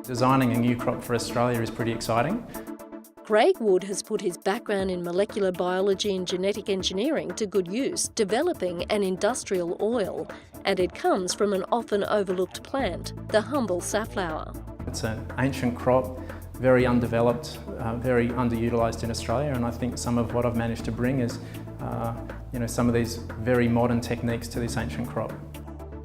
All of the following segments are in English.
Designing a new crop for Australia is pretty exciting. Craig Wood has put his background in molecular biology and genetic engineering to good use, developing an industrial oil, and it comes from an often overlooked plant, the humble safflower. It's an ancient crop, very undeveloped, very underutilised in Australia, and I think some of what I've managed to bring is some of these very modern techniques to this ancient crop.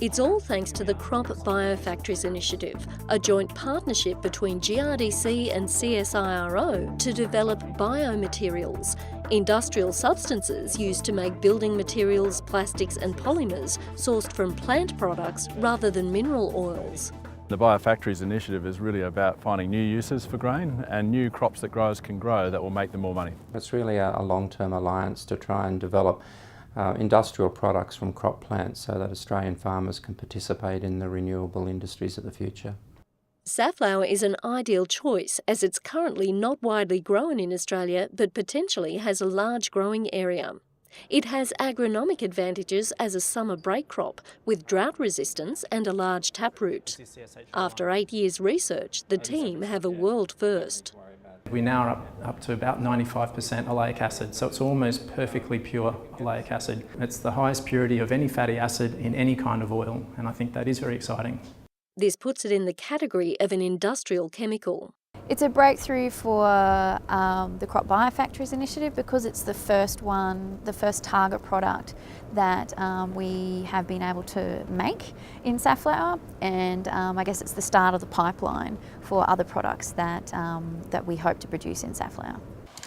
It's all thanks to the Crop Biofactories Initiative, a joint partnership between GRDC and CSIRO to develop biomaterials, industrial substances used to make building materials, plastics and polymers sourced from plant products rather than mineral oils. The Biofactories Initiative is really about finding new uses for grain and new crops that growers can grow that will make them more money. It's really a long-term alliance to try and develop industrial products from crop plants so that Australian farmers can participate in the renewable industries of the future. Safflower is an ideal choice as it's currently not widely grown in Australia but potentially has a large growing area. It has agronomic advantages as a summer break crop with drought resistance and a large taproot. After 8 years research, the team have a world first. We now are up to about 95% oleic acid, so it's almost perfectly pure oleic acid. It's the highest purity of any fatty acid in any kind of oil, and I think that is very exciting. This puts it in the category of an industrial chemical. It's a breakthrough for the Crop Biofactories Initiative because it's the first target product that we have been able to make in safflower, and I guess it's the start of the pipeline for other products that we hope to produce in safflower.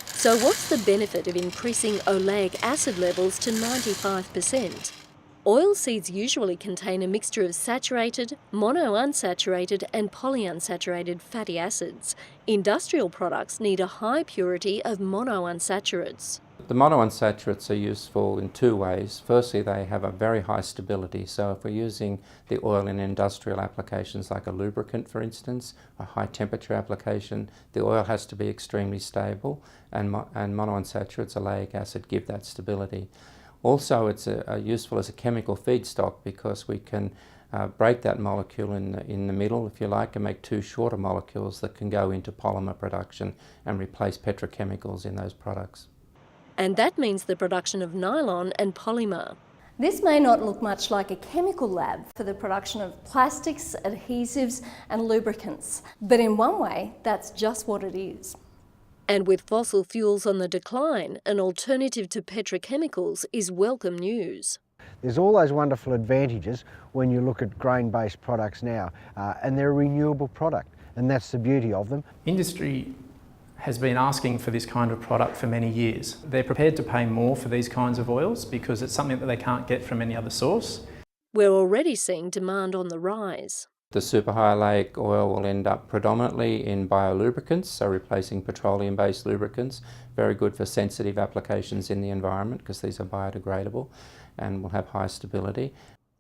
So what's the benefit of increasing oleic acid levels to 95%? Oilseeds usually contain a mixture of saturated, monounsaturated and polyunsaturated fatty acids. Industrial products need a high purity of monounsaturates. The monounsaturates are useful in two ways. Firstly, they have a very high stability, so if we're using the oil in industrial applications like a lubricant, for instance, a high temperature application, the oil has to be extremely stable, and monounsaturates, oleic acid, give that stability. Also, it's useful as a chemical feedstock because we can break that molecule in the middle, if you like, and make two shorter molecules that can go into polymer production and replace petrochemicals in those products. And that means the production of nylon and polymer. This may not look much like a chemical lab for the production of plastics, adhesives and lubricants, but in one way, that's just what it is. And with fossil fuels on the decline, an alternative to petrochemicals is welcome news. There's all those wonderful advantages when you look at grain-based products now, and they're a renewable product, and that's the beauty of them. Industry has been asking for this kind of product for many years. They're prepared to pay more for these kinds of oils because it's something that they can't get from any other source. We're already seeing demand on the rise. The super high oleic oil will end up predominantly in bio-lubricants, so replacing petroleum-based lubricants. Very good for sensitive applications in the environment because these are biodegradable and will have high stability.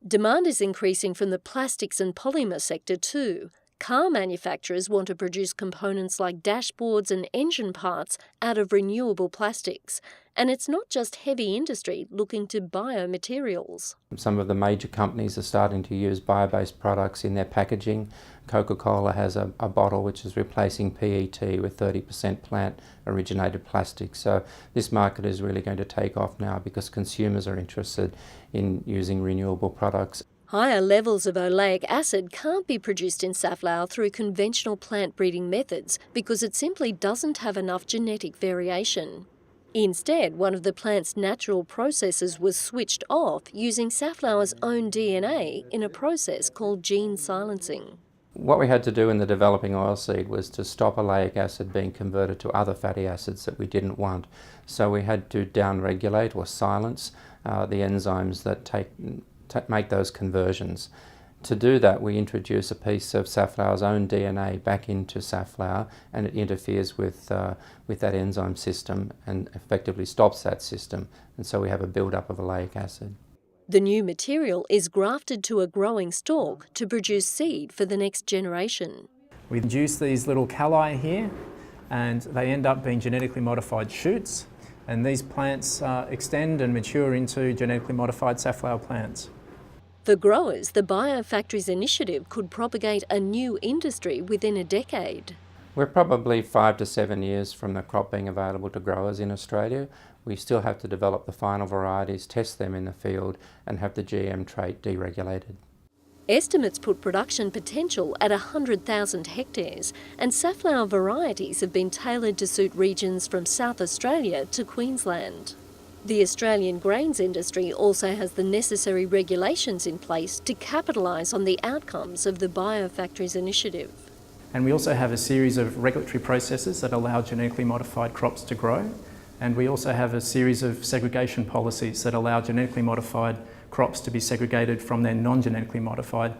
Demand is increasing from the plastics and polymer sector too. Car manufacturers want to produce components like dashboards and engine parts out of renewable plastics. And it's not just heavy industry looking to biomaterials. Some of the major companies are starting to use bio-based products in their packaging. Coca-Cola has a bottle which is replacing PET with 30% plant-originated plastic. So this market is really going to take off now because consumers are interested in using renewable products. Higher levels of oleic acid can't be produced in safflower through conventional plant breeding methods because it simply doesn't have enough genetic variation. Instead, one of the plant's natural processes was switched off using safflower's own DNA in a process called gene silencing. What we had to do in the developing oilseed was to stop oleic acid being converted to other fatty acids that we didn't want. So we had to downregulate or silence the enzymes that make those conversions. To do that, we introduce a piece of safflower's own DNA back into safflower, and it interferes with that enzyme system and effectively stops that system, and so we have a build-up of oleic acid. The new material is grafted to a growing stalk to produce seed for the next generation. We induce these little calli here, and they end up being genetically modified shoots, and these plants extend and mature into genetically modified safflower plants. For growers, the Biofactories Initiative could propagate a new industry within a decade. We're probably 5 to 7 years from the crop being available to growers in Australia. We still have to develop the final varieties, test them in the field and have the GM trait deregulated. Estimates put production potential at 100,000 hectares, and safflower varieties have been tailored to suit regions from South Australia to Queensland. The Australian grains industry also has the necessary regulations in place to capitalise on the outcomes of the Biofactories Initiative. And we also have a series of regulatory processes that allow genetically modified crops to grow. And we also have a series of segregation policies that allow genetically modified crops to be segregated from their non-genetically modified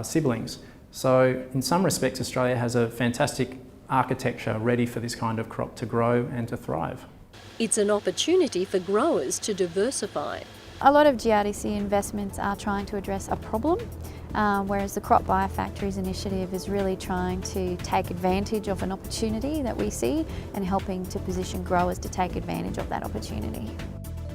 siblings. So in some respects, Australia has a fantastic architecture ready for this kind of crop to grow and to thrive. It's an opportunity for growers to diversify. A lot of GRDC investments are trying to address a problem, whereas the Crop Biofactories Initiative is really trying to take advantage of an opportunity that we see and helping to position growers to take advantage of that opportunity.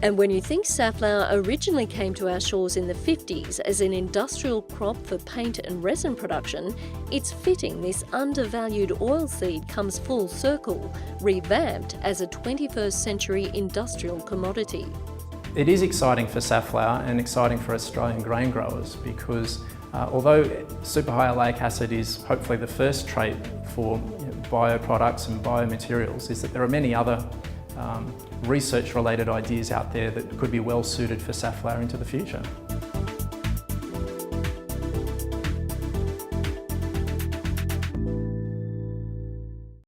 And when you think safflower originally came to our shores in the 50s as an industrial crop for paint and resin production, it's fitting this undervalued oilseed comes full circle, revamped as a 21st century industrial commodity. It is exciting for safflower and exciting for Australian grain growers because although super high oleic acid is hopefully the first trait for bioproducts and biomaterials, is that there are many other research-related ideas out there that could be well suited for safflower into the future.